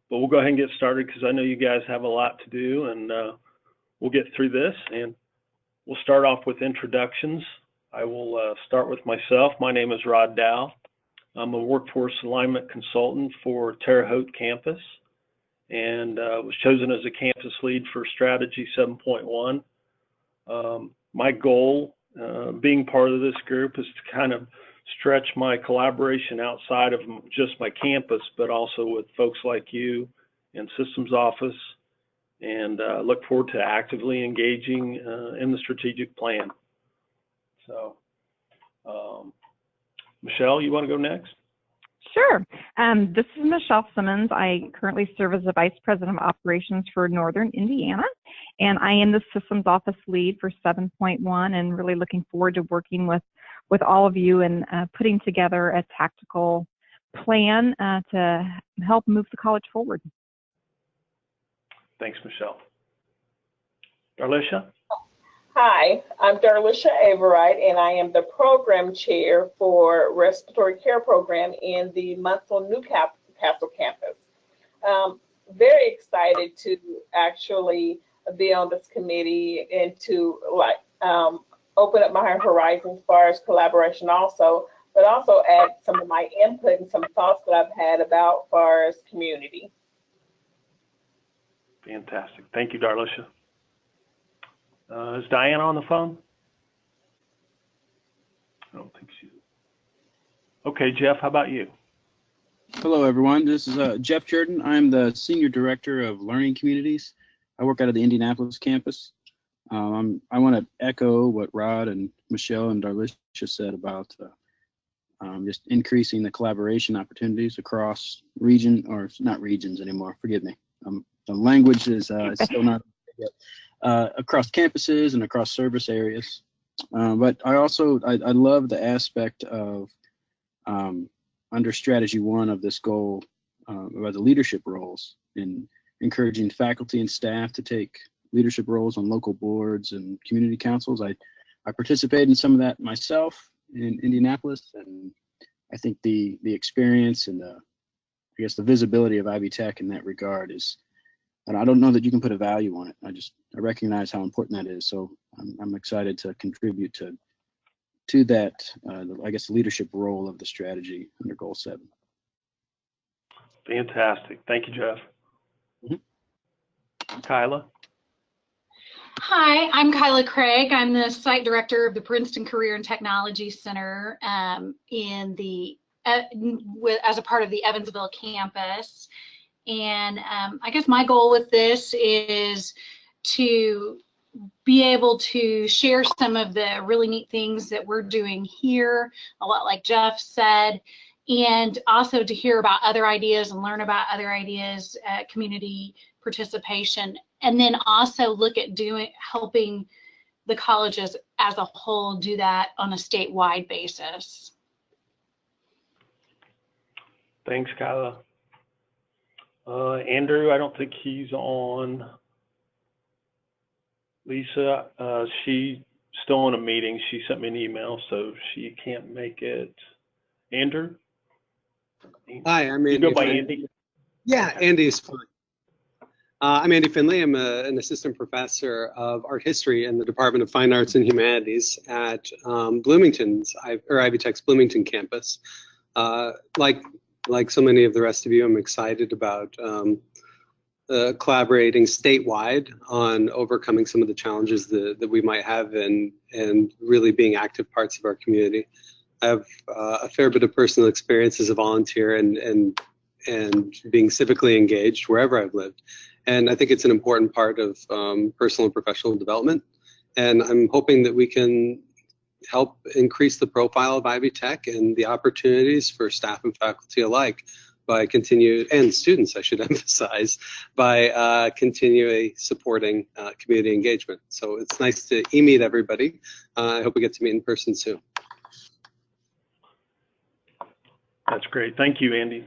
but we'll go ahead and get started because I know you guys have a lot to do, and we'll get through this. And we'll start off with introductions. I will start with myself. My name is Rod Dow. I'm a workforce alignment consultant for Terre Haute campus, and was chosen as a campus lead for Strategy 7.1. My goal, being part of this group, is to kind of stretch my collaboration outside of just my campus, but also with folks like you and systems office, and look forward to actively engaging in the strategic plan. So, Michelle, you want to go next? Sure. This is Michele Simmons. I currently serve as the Vice President of Operations for Northern Indiana, and I am the Systems Office Lead for 7.1, and really looking forward to working with all of you and putting together a tactical plan to help move the college forward. Thanks, Michelle. Darlisha? Hi, I'm Darlisha Averite, and I am the program chair for Respiratory Care Program in the Munsell Newcastle campus. Very excited to actually be on this committee and to open up my horizons as far as collaboration also, but also add some of my input and some thoughts that I've had about as far as community. Fantastic. Thank you, Darlisha. Is Diana on the phone? I don't think she is. Okay, Jeff, how about you? Hello, everyone. This is Jeff Curtin. I'm the Senior Director of Learning Communities. I work out of the Indianapolis campus. I want to echo what Rod and Michelle and Darlisha said about just increasing the collaboration opportunities across not regions anymore, forgive me. The language is still not yet. Across campuses and across service areas. But I love the aspect of under strategy 1 of this goal about the leadership roles in encouraging faculty and staff to take leadership roles on local boards and community councils. I participated in some of that myself in Indianapolis, and I think the experience and I guess the visibility of Ivy Tech in that regard is, and I don't know that you can put a value on it. I recognize how important that is. So I'm excited to contribute to that, I guess, leadership role of the strategy under Goal 7. Fantastic. Thank you, Jeff. Mm-hmm. Kyla? Hi, I'm Kyla Craig. I'm the site director of the Princeton Career and Technology Center as a part of the Evansville campus. And I guess my goal with this is to be able to share some of the really neat things that we're doing here, a lot like Jeff said, and also to hear about other ideas and learn about other ideas, community participation, and then also look at helping the colleges as a whole do that on a statewide basis. Thanks, Kyla. Andrew, I don't think he's on. Lisa, she's still in a meeting. She sent me an email, so she can't make it. Andrew? Hi, I'm Andy. You go by Andy? Yeah, Andy's fine. I'm Andy Finley. I'm an assistant professor of art history in the Department of Fine Arts and Humanities at Ivy Tech's Bloomington campus. Like so many of the rest of you, I'm excited about collaborating statewide on overcoming some of the challenges that we might have and really being active parts of our community. I have a fair bit of personal experience as a volunteer and being civically engaged wherever I've lived. And I think it's an important part of personal and professional development. And I'm hoping that we can help increase the profile of Ivy Tech and the opportunities for staff and faculty alike by and students, I should emphasize, by continually supporting community engagement. So it's nice to meet everybody. I hope we get to meet in person soon. That's great. Thank you, Andy.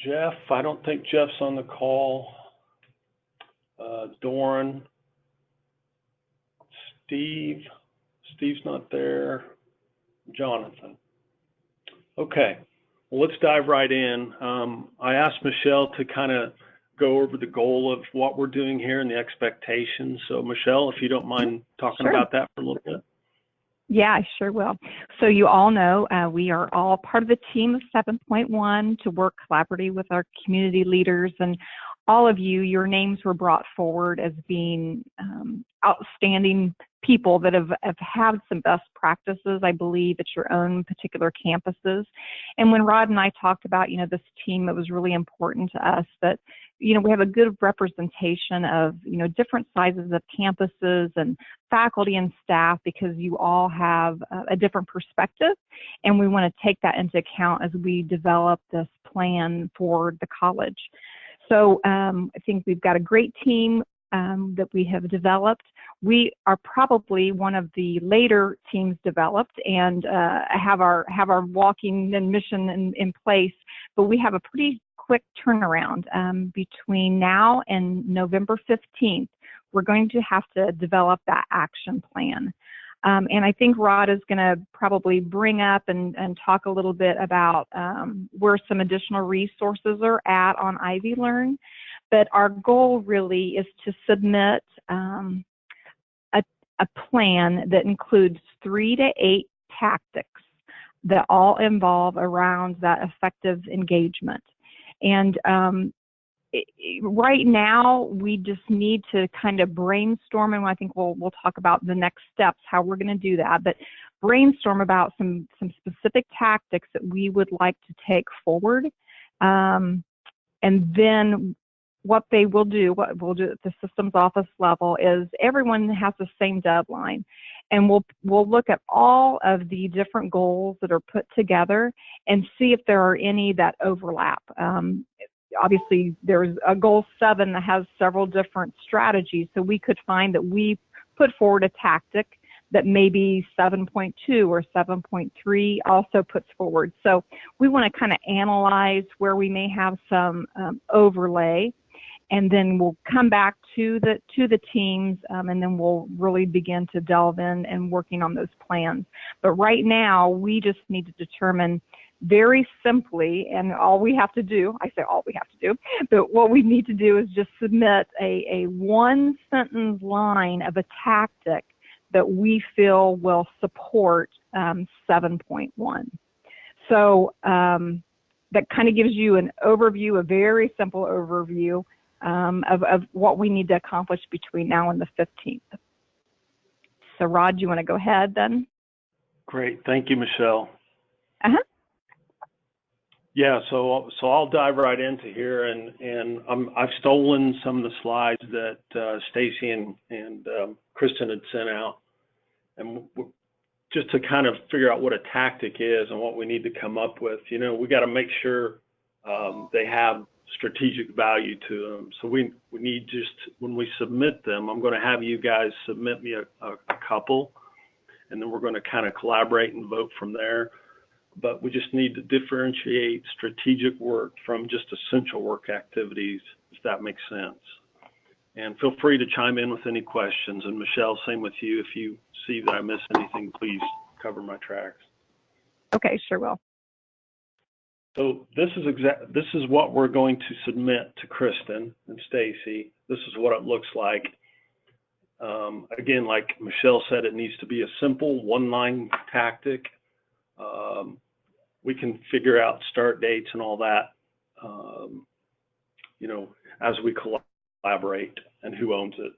Jeff, I don't think Jeff's on the call. Doran, Steve's not there. Jonathan. Okay, Well, let's dive right in. I asked Michele to kind of go over the goal of what we're doing here and the expectations. So Michele, if you don't mind talking Sure. about that for a little bit. Yeah, I sure will. So you all know we are all part of the team of 7.1 to work collaboratively with our community leaders, and all of you, your names were brought forward as being outstanding people that have had some best practices, I believe, at your own particular campuses. And when Rod and I talked about, this team, it was really important to us that, we have a good representation of, different sizes of campuses and faculty and staff, because you all have a different perspective, and we want to take that into account as we develop this plan for the college. So I think we've got a great team that we have developed. We are probably one of the later teams developed and have our walking and mission in place, but we have a pretty quick turnaround between now and November 15th. We're going to have to develop that action plan. And I think Rod is going to probably bring up and talk a little bit about where some additional resources are at on Ivy Learn. But our goal really is to submit a plan that includes 3 to 8 tactics that all involve around that effective engagement. And right now, we just need to kind of brainstorm, and I think we'll talk about the next steps, how we're going to do that, but brainstorm about some specific tactics that we would like to take forward. And then what we'll do at the systems office level is everyone has the same deadline. And we'll look at all of the different goals that are put together and see if there are any that overlap. Obviously, there's a goal 7 that has several different strategies, so we could find that we put forward a tactic that maybe 7.2 or 7.3 also puts forward. So we want to kind of analyze where we may have some overlay, and then we'll come back to the teams, and then we'll really begin to delve in and working on those plans. But right now, we just need to determine very simply, and all we have to do, I say all we have to do, but what we need to do is just submit a 1-sentence line of a tactic that we feel will support 7.1. So that kind of gives you an overview, a very simple overview of what we need to accomplish between now and the 15th. So Rod, do you want to go ahead then? Great, thank you, Michele. Uh-huh. Yeah, so I'll dive right into here, and I've stolen some of the slides that Stacy and Kristen had sent out, and just to kind of figure out what a tactic is and what we need to come up with. We got to make sure they have strategic value to them. So we need, just when we submit them, I'm going to have you guys submit me a couple, and then we're going to kind of collaborate and vote from there. But we just need to differentiate strategic work from just essential work activities, if that makes sense. And feel free to chime in with any questions. And Michele, same with you. If you see that I miss anything, please cover my tracks. Okay, sure will. So this is what we're going to submit to Kristen and Stacy. This is what it looks like. Again, like Michele said, it needs to be a simple 1-line tactic. We can figure out start dates and all that, as we collaborate, and who owns it.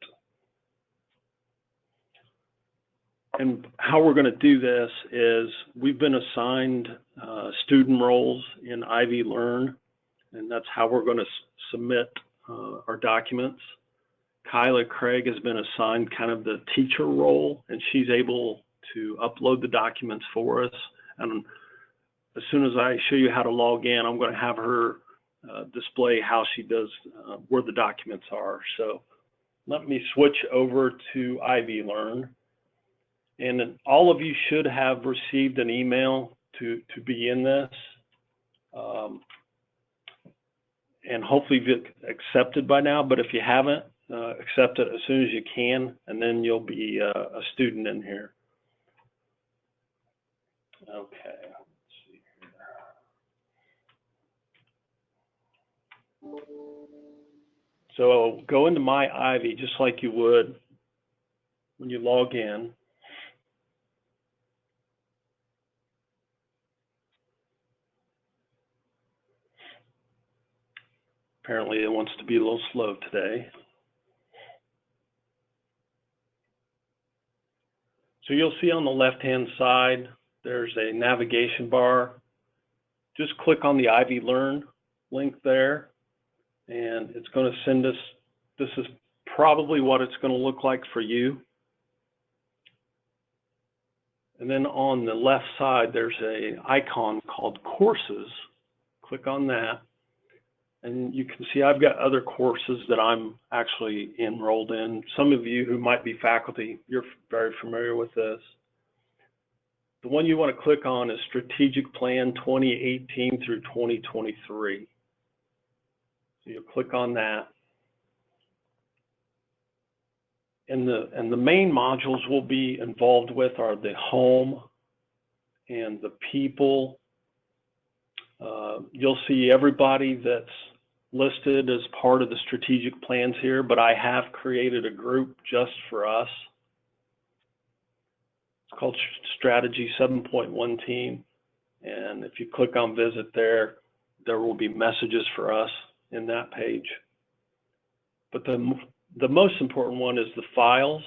And how we're going to do this is we've been assigned student roles in Ivy Learn, and that's how we're going to submit our documents. Kyla Craig has been assigned kind of the teacher role, and she's able to upload the documents for us. And as soon as I show you how to log in, I'm going to have her display how she does, where the documents are. So let me switch over to Ivy Learn. And all of you should have received an email to be in this. And hopefully you've accepted by now, but if you haven't, accept it as soon as you can, and then you'll be a student in here. Okay, let's see here. So go into My Ivy just like you would when you log in. Apparently it wants to be a little slow today. So you'll see on the left-hand side, there's a navigation bar. Just click on the Ivy Learn link there, and it's going to send us, this is probably what it's going to look like for you. And then on the left side, there's an icon called Courses. Click on that. And you can see I've got other courses that I'm actually enrolled in. Some of you who might be faculty, you're very familiar with this. The one you want to click on is Strategic Plan 2018 through 2023. So you'll click on that. And the main modules we'll be involved with are the home and the people. You'll see everybody that's listed as part of the strategic plans here, but I have created a group just for us. It's called Strategy 7.1 Team. And if you click on visit there, there will be messages for us in that page. But the most important one is the files.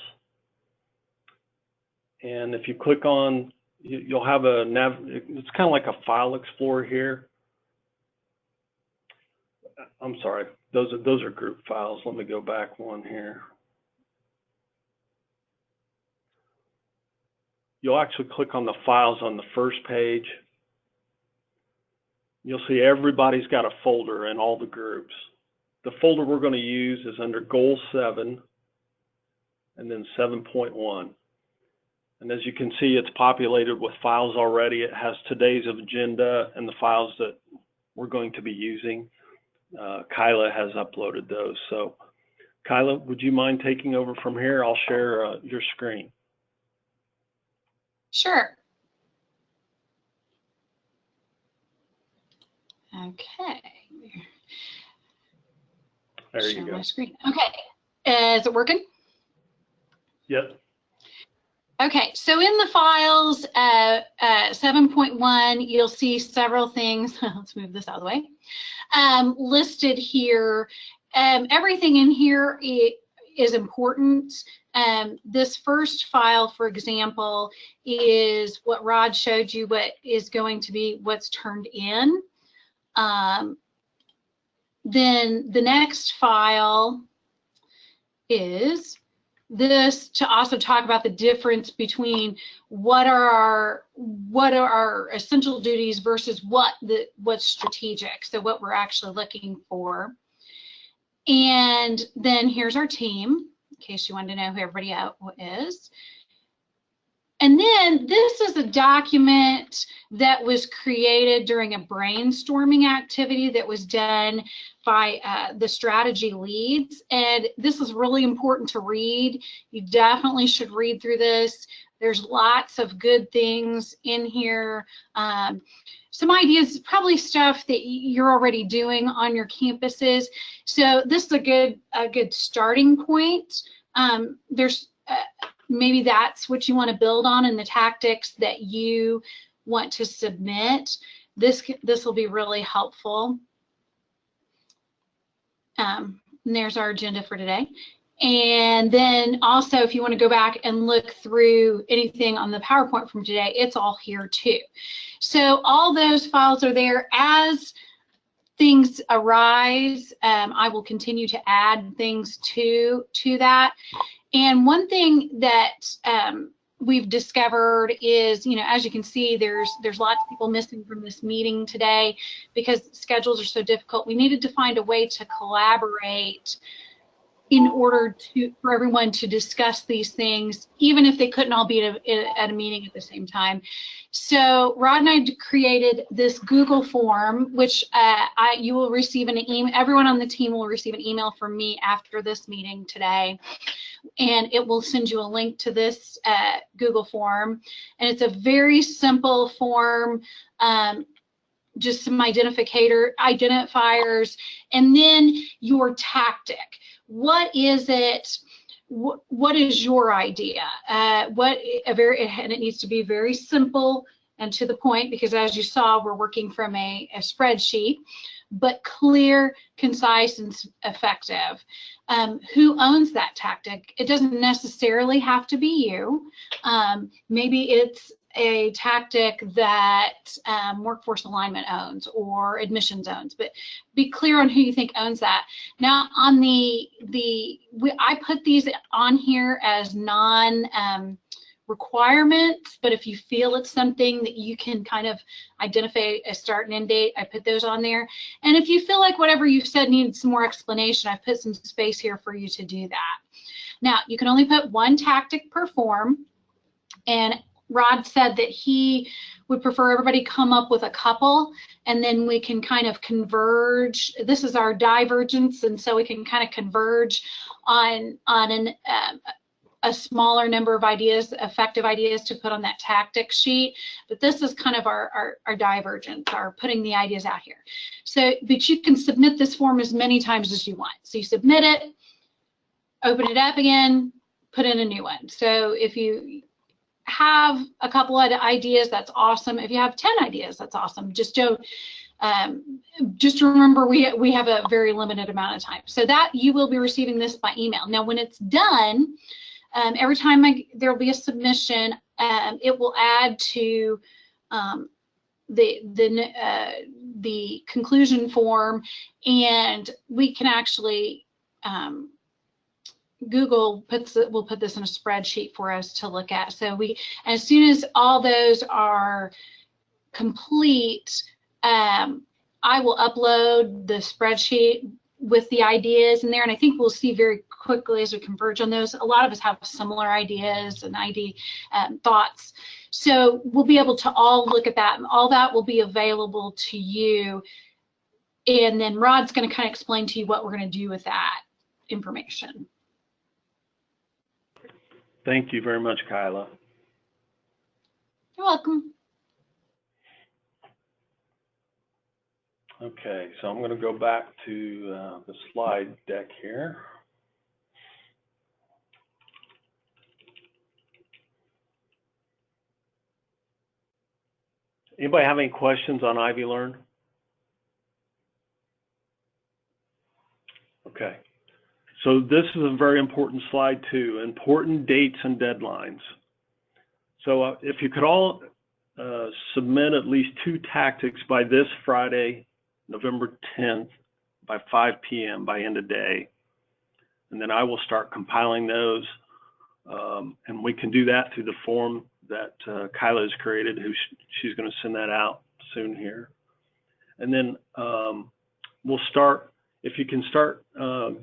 And if you click on, you'll have a it's kind of like a file explorer here. I'm sorry, those are group files. Let me go back one here. You'll actually click on the files on the first page. You'll see everybody's got a folder in all the groups. The folder we're going to use is under Goal 7 and then 7.1. And as you can see, it's populated with files already. It has today's agenda and the files that we're going to be using. Kyla has uploaded those. So Kyla, would you mind taking over from here? I'll share your screen. Sure. Okay. There you go. My screen. Okay. Is it working? Yep. Okay, so in the files, 7.1, you'll see several things. Let's move this out of the way. Listed here. Everything in here is important. This first file, for example, is what Rod showed you, what is going to be what's turned in. Then the next file is this, to also talk about the difference between what are our essential duties versus what's strategic, so what we're actually looking for. And then here's our team, in case you wanted to know who everybody is. And then this is a document that was created during a brainstorming activity that was done by the strategy leads. And this is really important to read. You definitely should read through this. There's lots of good things in here. Some ideas, probably stuff that you're already doing on your campuses. So this is a good starting point. Maybe that's what you want to build on in the tactics that you want to submit. This will be really helpful. And there's our agenda for today. And then also, if you want to go back and look through anything on the PowerPoint from today, it's all here too. So all those files are there. As things arise, I will continue to add things to that. And one thing that we've discovered is, as you can see, there's lots of people missing from this meeting today because schedules are so difficult. We needed to find a way to collaborate in order for everyone to discuss these things, even if they couldn't all be at a meeting at the same time. So Rod and I created this Google form, which you will receive an email. Everyone on the team will receive an email from me after this meeting today, and it will send you a link to this Google form. And it's a very simple form. just some identifiers, and then your tactic. What is it? What is your idea? And it needs to be very simple and to the point, because as you saw, we're working from a spreadsheet, but clear, concise, and effective. Who owns that tactic? It doesn't necessarily have to be you. Maybe it's a tactic that workforce alignment owns or admissions owns, but be clear on who you think owns that. Now, on I put these on here as requirements, but if you feel it's something that you can kind of identify a start and end date, I put those on there. And if you feel like whatever you've said needs some more explanation, I've put some space here for you to do that. Now, you can only put one tactic per form, and Rod said that he would prefer everybody come up with a couple, and then we can kind of converge. This is our divergence, and so we can kind of converge on a smaller number of ideas, effective ideas to put on that tactic sheet. But this is kind of our divergence, our putting the ideas out here. So, but you can submit this form as many times as you want. So you submit it, open it up again, put in a new one. So if you have a couple of ideas, that's awesome. If you have 10 ideas, that's awesome. Just remember we have a very limited amount of time. So that you will be receiving this by email. Now, when it's done, every time there'll be a submission, it will add to the conclusion form, and we can actually Google will put this in a spreadsheet for us to look at. So as soon as all those are complete, I will upload the spreadsheet with the ideas in there, and I think we'll see very quickly as we converge on those. A lot of us have similar ideas and thoughts, so we'll be able to all look at that, and all that will be available to you. And then Rod's going to kind of explain to you what we're going to do with that information. Thank you very much, Kyla. You're welcome. Okay, so I'm going to go back to the slide deck here. Anybody have any questions on Ivy Learn? Okay, so this is a very important slide too, important dates and deadlines. So if you could all submit at least 2 tactics by this Friday, November 10th, by 5 p.m. by end of day, and then I will start compiling those, and we can do that through the form that Kyla has created, she's going to send that out soon here. And then we'll start, if you can start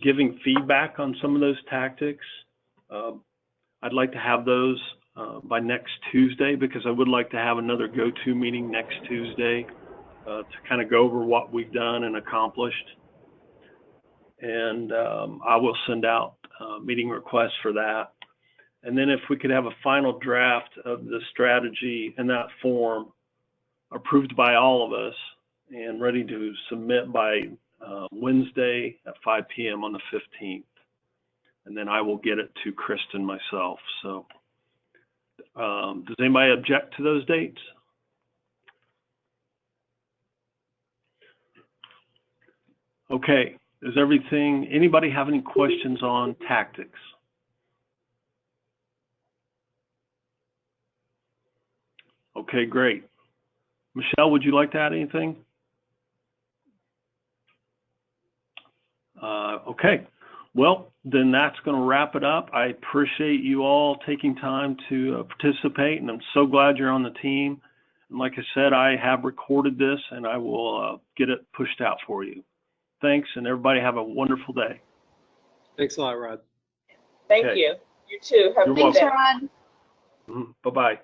giving feedback on some of those tactics, I'd like to have those by next Tuesday, because I would like to have another GoToMeeting next Tuesday to kind of go over what we've done and accomplished. And I will send out meeting requests for that. And then if we could have a final draft of the strategy in that form approved by all of us and ready to submit by Wednesday at 5 p.m. on the 15th. And then I will get it to Kristen myself. So does anybody object to those dates? Okay, is everything, anybody have any questions on tactics? Okay, great. Michelle, would you like to add anything? Okay, well, then that's going to wrap it up. I appreciate you all taking time to participate, and I'm so glad you're on the team. And like I said, I have recorded this, and I will get it pushed out for you. Thanks, and everybody have a wonderful day. Thanks a lot, Rod. Thank you. You too. Have a good day. Thanks, Rod. Bye-bye.